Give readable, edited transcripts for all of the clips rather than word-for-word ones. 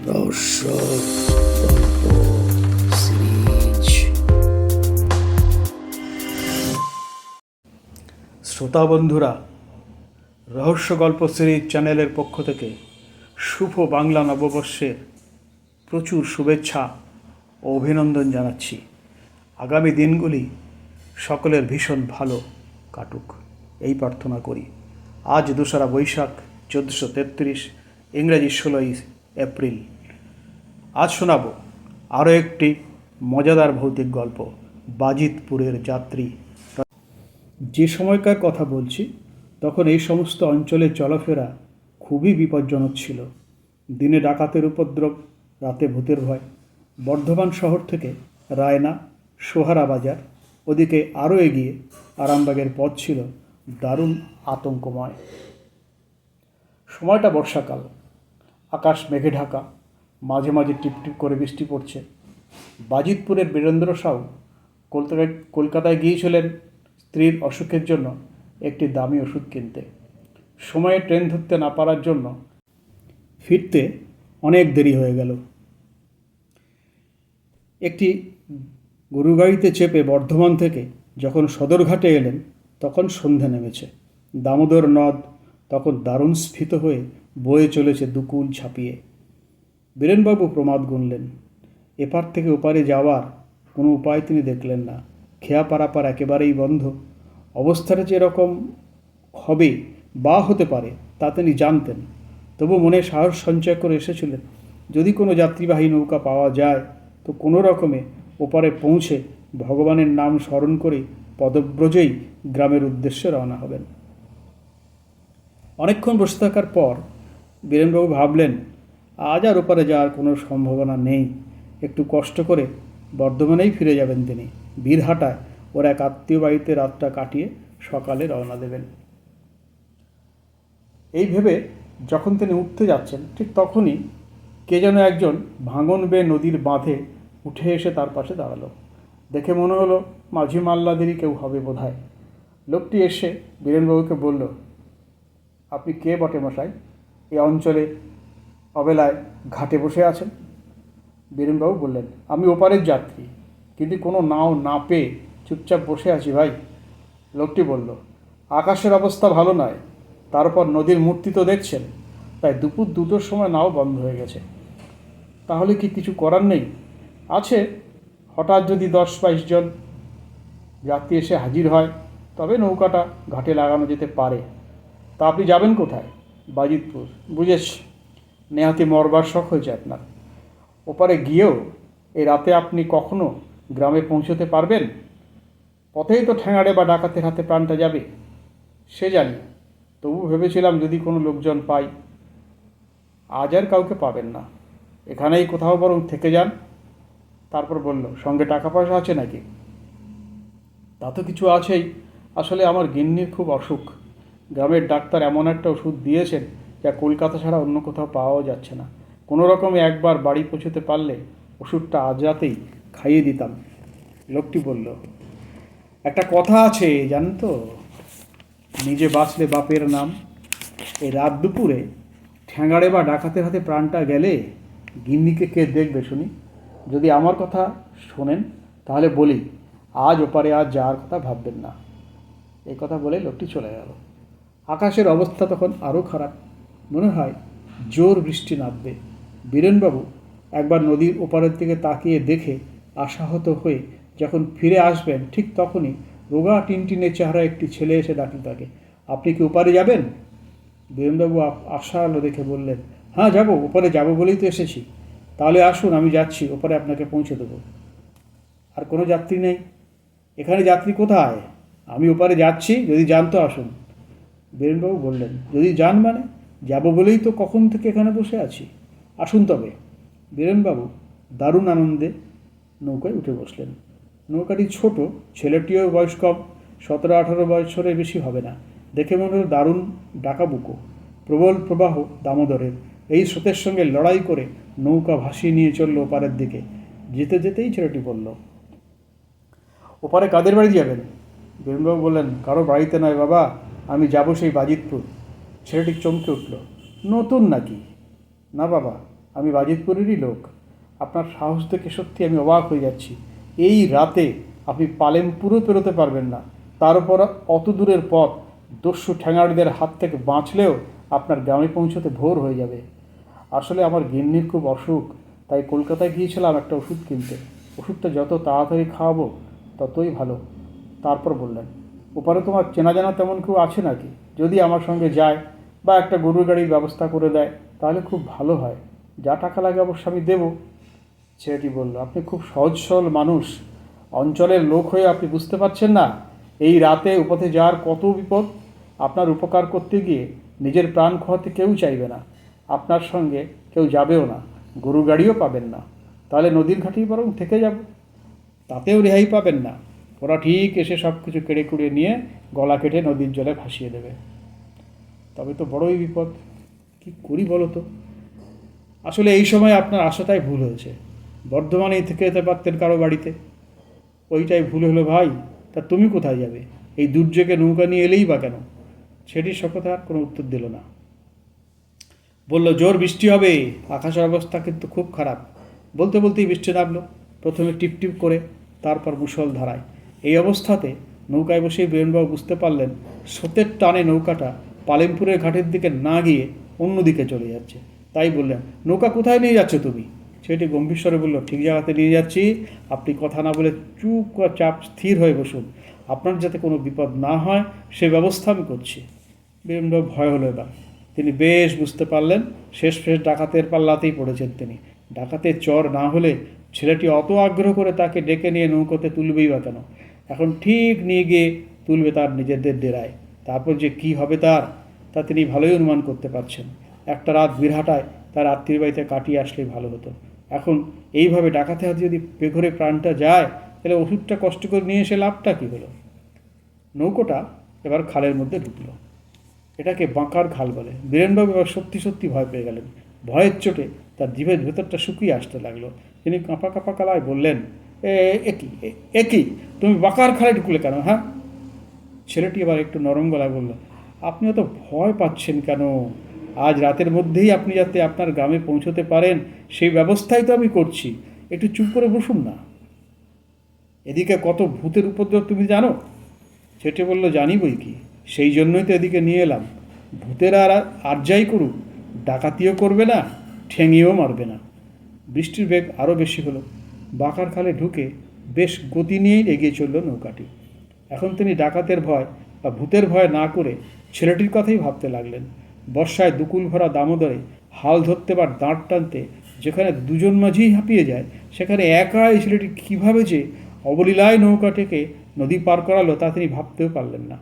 রহস্য গল্প সিরিজ। শ্রোতা বন্ধুরা, রহস্য গল্প সিরিজ চ্যানেলের পক্ষ থেকে শুভ বাংলা নববর্ষের প্রচুর শুভেচ্ছা ও অভিনন্দন জানাচ্ছি। আগামী দিনগুলি সকলের ভীষণ ভালো কাটুক এই প্রার্থনা করি। আজ 2রা বৈশাখ 1433, ইংরেজি 16ই এপ্রিল। আজ শোনাব আরও একটি মজাদার ভৌতিক গল্প, বাজিতপুরের যাত্রী। যে সময়কার কথা বলছি তখন এই সমস্ত অঞ্চলে চলাফেরা খুবই বিপজ্জনক ছিল। দিনে ডাকাতের উপদ্রব, রাতে ভূতের ভয়। বর্ধমান শহর থেকে রায়না, সোহারা বাজার, ওদিকে আরও এগিয়ে আরামবাগের পথ ছিল দারুণ আতঙ্কময়। সময়টা বর্ষাকাল, আকাশ মেঘে ঢাকা, মাঝে মাঝে টিপটিপ করে বৃষ্টি পড়ছে। বাজিতপুরের বীরেন্দ্র সাউ কলকাতায় গিয়েছিলেন স্ত্রীর অসুখের জন্য একটি দামি ওষুধ কিনতে। সময়ে ট্রেন ধরতে না পারার জন্য ফিরতে অনেক দেরি হয়ে গেল। একটি গরুগাড়িতে চেপে বর্ধমান থেকে যখন সদরঘাটে এলেন তখন সন্ধে নেমেছে। দামোদর নদ তখন দারুণ স্ফীত হয়ে বয়ে চলেছে দুকুল ছাপিয়ে। বীরেনবাবু প্রমাদ গুনলেন। এপার থেকে ওপারে যাওয়ার কোনো উপায় তিনি দেখলেন না। খেয়া পারাপার একেবারেই বন্ধ। অবস্থাটা যে এরকম হবে বা হতে পারে তা তিনি জানতেন, তবু মনে সাহস সঞ্চয় করে এসেছিলেন যদি কোনো যাত্রীবাহী নৌকা পাওয়া যায় তো কোনো রকমে ওপারে পৌঁছে ভগবানের নাম স্মরণ করে পদব্রজেই গ্রামের উদ্দেশ্যে রওনা হবেন। অনেকক্ষণ বসে থাকার পর বীরেনবাবু ভাবলেন আজ আর ওপারে যাওয়ার কোনো সম্ভাবনা নেই। একটু কষ্ট করে বর্ধমানেই ফিরে যাবেন তিনি। বীরহাটায় ওর এক আত্মীয় বাড়িতে রাতটা কাটিয়ে সকালে রওনা দেবেন। এই ভেবে যখন তিনি উঠতে যাচ্ছেন ঠিক তখনই কে যেন একজন ভাঙন বেয়ে নদীর বাঁধে উঠে এসে তার পাশে দাঁড়ালো। দেখে মনে হলো মাঝি মাল্লাদেরই কেউ হবে বোধহয়। লোকটি এসে বীরেনবাবুকে বলল, আপনি কে বটে মশাই? এই অঞ্চলে অবেলায় ঘাটে বসে আছেন? বীরেনবাবু বললেন, আমি ওপারের যাত্রী, কিন্তু কোনো নাও না পেয়ে চুপচাপ বসে আছি ভাই। লোকটি বলল, আকাশের অবস্থা ভালো নয়, তারপর নদীর মূর্তি তো দেখছেন, তাই দুপুর 2টোর সময় নাও বন্ধ হয়ে গেছে। তাহলে কি কিছু করার নেই? আছে, হঠাৎ যদি 10-22 জন যাত্রী এসে হাজির হয় তবে নৌকাটা ঘাটে লাগানো যেতে পারে। তা আপনি যাবেন কোথায়? বাজিতপুর। বুঝেছি, নেহাতি মরবার শখ হয়েছে আপনার। ওপারে গিয়েও এই রাতে আপনি কখনো গ্রামে পৌঁছতে পারবেন? পথেই তো ঠ্যাঙাড়ে বা ডাকাতের হাতে প্রাণটা যাবে। সে জানি, তবু ভেবেছিলাম যদি কোনো লোকজন পাই। আজ আর কাউকে পাবেন না, এখানেই কোথাও বরং থেকে যান। তারপর বলল, সঙ্গে টাকা পয়সা আছে নাকি? তা তো কিছু আছেই। আসলে আমার গিন্নির খুব অসুখ। গ্রামের ডাক্তার এমন একটা ওষুধ দিয়েছেন যা কলকাতা ছাড়া অন্য কোথাও পাওয়াও যাচ্ছে না। কোনো রকমে একবার বাড়ি পৌঁছতে পারলে ওষুধটা আজ রাতেই খাইয়ে দিতাম। লোকটি বলল, একটা কথা আছে জানেন তো, নিজে বাঁচলে বাপের নাম। এই রাত দুপুরে ঠ্যাঙাড়ে বা ডাকাতের হাতে প্রাণটা গেলে গিন্নিকে কে দেখবে শুনি? যদি আমার কথা শোনেন তাহলে বলি, আজ ওপারে আজ যাওয়ার কথা ভাববেন না। এই কথা বলে লোকটি চলে গেল। আকাশের অবস্থা তখন আরও খারাপ। মনে হয় জোর বৃষ্টি নামবে। বীরেনবাবু একবার নদীর ওপারের দিকে তাকিয়ে দেখে আশাহত হয়ে যখন ফিরে আসবেন ঠিক তখনই রোগা টিনটিনে চেহারা একটি ছেলে এসে ডাকল তাকে, আপনি কি ওপারে যাবেন? বীরেনবাবু আশা আলো দেখে বললেন, হ্যাঁ যাব, ওপারে যাব বলেই তো এসেছি। তাহলে আসুন, আমি যাচ্ছি, ওপারে আপনাকে পৌঁছে দেবো। আর কোনো যাত্রী নেই? এখানে যাত্রী কোথায়? আমি ওপারে যাচ্ছি, যদি যান তো আসুন। বীরেনবাবু বললেন, যদি যান মানে? যাব বলেই তো কখন থেকে এখানে বসে আছি, আসুন তবে। বীরেনবাবু দারুণ আনন্দে নৌকায় উঠে বসলেন। নৌকাটি ছোট, ছেলেটিও বয়স কম, 17-18 বছরের বেশি হবে না। দেখে মনে হলো দারুণ ডাকাবুকো। প্রবল প্রবাহ দামোদরের এই স্রোতের সঙ্গে লড়াই করে নৌকা ভাসিয়ে নিয়ে চলল ওপারের দিকে। যেতে যেতেই ছেলেটি বলল, ওপারে কাদের বাড়ি যাবেন? বীরেনবাবু বললেন, কারো বাড়িতে নয় বাবা, আমি যাব সেই বাজিতপুর। ছেলেটি চমকে উঠল, নতুন নাকি? না বাবা, আমি বাজিতপুরেরই লোক। আপনার সাহস দেখে সত্যি আমি অবাক হয়ে যাচ্ছি। এই রাতে আপনি পালেমপুরও পেরোতে পারবেন না, তার উপর অত দূরের পথ। দস্যু ঠ্যাঙাড়িদের হাত থেকে বাঁচলেও আপনার গ্রামে পৌঁছতে ভোর হয়ে যাবে। আসলে আমার গিন্নির খুব অসুখ, তাই কলকাতায় গিয়েছিলাম একটা ওষুধ কিনতে। ওষুধটা যত তাড়াতাড়ি খাওয়াবো ততই ভালো। তারপর বললেন, ওপারে তোমার চেনা জানা তেমন কেউ আছে নাকি? যদি আমার সঙ্গে যায় বা একটা গরুর গাড়ির ব্যবস্থা করে দেয় তাহলে খুব ভালো হয়। যা টাকা লাগে অবশ্য আমি দেবো। ছেলেটি বলল, আপনি খুব সহজ সরল মানুষ। অঞ্চলের লোক হয়ে আপনি বুঝতে পারছেন না এই রাতে উপথে যাওয়ার কত বিপদ। আপনার উপকার করতে গিয়ে নিজের প্রাণ খোয়াতে কেউ চাইবে না। আপনার সঙ্গে কেউ যাবেও না, গরু গাড়িও পাবেন না। তাহলে নদীর ঘাটেই বরং থেকে যাব, তাতেও রেহাই পাবেন না। ওরা ঠিক এসে সব কিছু কেড়ে কুড়িয়ে নিয়ে গলা কেটে নদীর জলে ভাসিয়ে দেবে। তবে তো বড়ই বিপদ, কী করি বলো তো। আসলে এই সময় আপনার আশাটাই ভুল হয়েছে। বর্ধমানেই থেকে যেতে পারতেন কারো বাড়িতে। ওইটাই ভুল হলো ভাই। তা তুমি কোথায় যাবে? এই দুর্যোগে নৌকা নিয়ে এলেই বা কেন? সেটির সকথা আর কোনো উত্তর দিল না। বলল, জোর বৃষ্টি হবে, আকাশের অবস্থা কিন্তু খুব খারাপ। বলতে বলতেই বৃষ্টি নামলো, প্রথমে টিপটিপ করে, তারপর মুষলধারায়। এই অবস্থাতে নৌকায় বসেই বীরেনবাবু বুঝতে পারলেন স্রোতের টানে নৌকাটা পালেমপুরের ঘাটের দিকে না গিয়ে অন্যদিকে চলে যাচ্ছে। তাই বললেন, নৌকা কোথায় নিয়ে যাচ্ছ তুমি? সেটি গম্ভীর স্বরে বলল, ঠিক জায়গাতে নিয়ে যাচ্ছি। আপনি কথা না বলে চুপ করে চাপ স্থির হয়ে বসুন। আপনার যাতে কোনো বিপদ না হয় সে ব্যবস্থা আমি করছি। বীরেনবাবু ভয় হলো এবার। তিনি বেশ বুঝতে পারলেন শেষ ডাকাতের পাল্লাতেই পড়েছেন তিনি। ডাকাতের চর না হলে ছেলেটি অত আগ্রহ করে তাকে ডেকে নিয়ে নৌকোতে তুলবেই বা কেন? এখন ঠিক নিয়ে গিয়ে তুলবে তার নিজেদের ডেরায়। তারপর যে কি হবে তা তিনি ভালোই অনুমান করতে পারছেন। একটা রাত বীরহাটায় তার আত্মীয় বাড়িতে কাটিয়ে আসলেই ভালো হতো। এখন এইভাবে ডাকাতে হাতে যদি বেঘরে প্রাণটা যায় তাহলে ওষুধটা কষ্ট করে নিয়ে এসে লাভটা কী হলো? নৌকোটা এবার খালের মধ্যে ঢুকলো। এটাকে বাঁকার খাল বলে। বীরেনবাবু এবার সত্যি সত্যি ভয় পেয়ে গেলেন। ভয়ের চোটে তার জিভের ভেতরটা শুকিয়ে আসতে লাগলো। তিনি কাঁপা কাঁপা গলায় বললেন, একই তুমি বাঁকার খালে ঢুকলে কেন? হ্যাঁ? ছেলেটি এবার একটু নরম গলায় বলল, আপনি অত ভয় পাচ্ছেন কেন? আজ রাতের মধ্যেই আপনি যাতে আপনার গ্রামে পৌঁছতে পারেন সেই ব্যবস্থাই তো আমি করছি। একটু চুপ করে বসুন না। এদিকে কত ভূতের উপদ্রব তুমি জানো? সেটি বলল, জানি বই কি, সেই জন্যই তো এদিকে নিয়ে এলাম। ভূতেরা আর যাই করুক, ডাকাতিও করবে না, ঠেঙিয়েও মারবে না। বৃষ্টির বেগ আরও বেশি হলো। বাঁকার খালে ঢুকে বেশ গতি নিয়েই এগিয়ে চলল নৌকাটি। এখন তিনি ডাকাতের ভয় বা ভূতের ভয় না করে ছেলেটির কথাই ভাবতে লাগলেন। বর্ষায় দুকুল ভরা দামোদরে হাল ধরতে বা দাঁড় টানতে যেখানে দুজন মাঝিই হাঁপিয়ে যায়, সেখানে একা এই ছেলেটি কীভাবে যে অবলীলায় নৌকাটিকে নদী পার করালো তা তিনি ভাবতেও পারলেন না।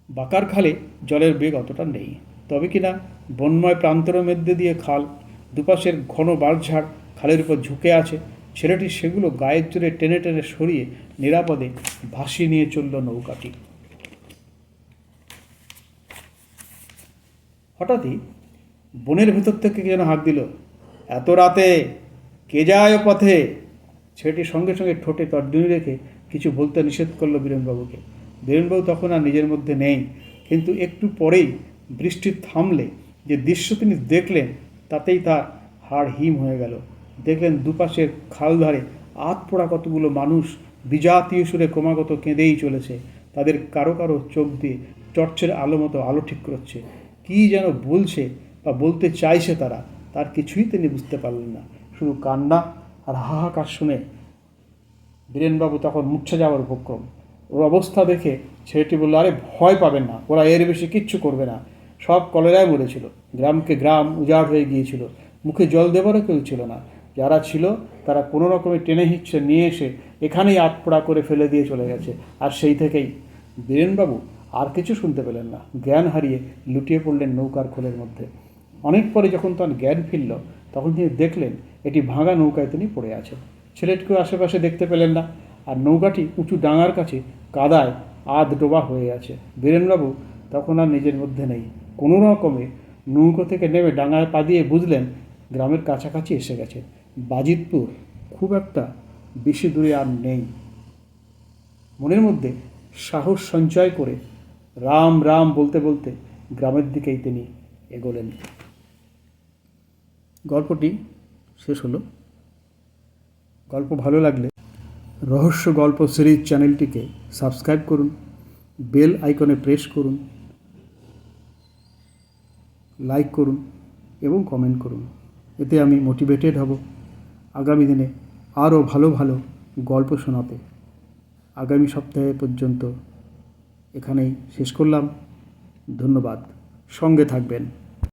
বাঁকার খালে জলের বেগ অতটা নেই, তবে কিনা বন্ময় প্রান্তরের মধ্যে দিয়ে খাল, দুপাশের ঘন বাঁশঝাড় খালের উপর ঝুঁকে আছে। ছেলেটি সেগুলো গায়ের জোরে টেনে টেনে সরিয়ে নিরাপদে ভাসিয়ে নিয়ে চলল নৌকাটি। হঠাৎই বনের ভেতর থেকে যেন হাঁক দিল, এত রাতে কে যায় ও পথে? ছেলেটি সঙ্গে সঙ্গে ঠোঁটে তর্জনী রেখে কিছু বলতে নিষেধ করল বীরেনবাবুকে। বীরেনবাবু তখন আর নিজের মধ্যে নেই, কিন্তু একটু পরেই বৃষ্টি থামলে যে দৃশ্য তিনি দেখলেন তাতেই তার হাড় হিম হয়ে গেল। দেখলেন দুপাশের খাল ধারে আধপোড়া কতগুলো মানুষ বিজাতীয় সুরে ক্রমাগত কেঁদেই চলেছে। তাদের কারো কারো চোখ দিয়ে টর্চের আলো মতো আলো ঠিক করছে। কী যেন বলছে বা বলতে চাইছে তার কিছুই তিনি বুঝতে পারলেন না। শুধু কান্না আর হাহাকার শুনে বীরেনবাবু তখন মূর্ছা যাওয়ার উপক্রম। ওর অবস্থা দেখে ছেলেটি বলল, আরে ভয় পাবেন না, ওরা এর বেশি কিচ্ছু করবে না। সব কলেরায় মরেছিল, গ্রাম উজাড় হয়ে গিয়েছিল, মুখে জল দেবারও কেউ ছিল না। যারা ছিল তারা কোনো রকমে টেনে হিঁচড়ে নিয়ে এসে এখানেই আটপোড়া করে ফেলে দিয়ে চলে গেছে। আর সেই থেকেই বীরেনবাবু আর কিছু শুনতে পেলেন না। জ্ঞান হারিয়ে লুটিয়ে পড়লেন নৌকার খোলের মধ্যে। অনেক পরে যখন তার জ্ঞান ফিরল তখন তিনি দেখলেন এটি ভাঙা নৌকায় তিনি পড়ে আছেন। ছেলেটিকেও আশেপাশে দেখতে পেলেন না। আর নৌকাটি উঁচু ডাঙার কাছে কাদায় আধ ডোবা হয়ে আছে। বীরেনবাবু তখন আর নিজের মধ্যে নেই। কোনো রকমে নৌকো থেকে নেমে ডাঙায় পা দিয়ে বুঝলেন গ্রামের কাছাকাছি এসে গেছে। বাজিতপুর খুব একটা বেশি দূরে আর নেই। মনের মধ্যে সাহস সঞ্চয় করে রাম রাম বলতে বলতে গ্রামের দিকেই তিনি এগোলেন। গল্পটি শেষ হলো। গল্প ভালো লাগলে রহস্য গল্প সিরিজ চ্যানেলটিকে সাবস্ক্রাইব করুন, বেল আইকনে প্রেস করুন, লাইক করুন এবং কমেন্ট করুন। এতে আমি মোটিভেটেড হব আগামী দিনে আরও ভালো ভালো গল্প শোনাতে। আগামী সপ্তাহে পর্যন্ত এখানেই শেষ করলাম। ধন্যবাদ, সঙ্গে থাকবেন।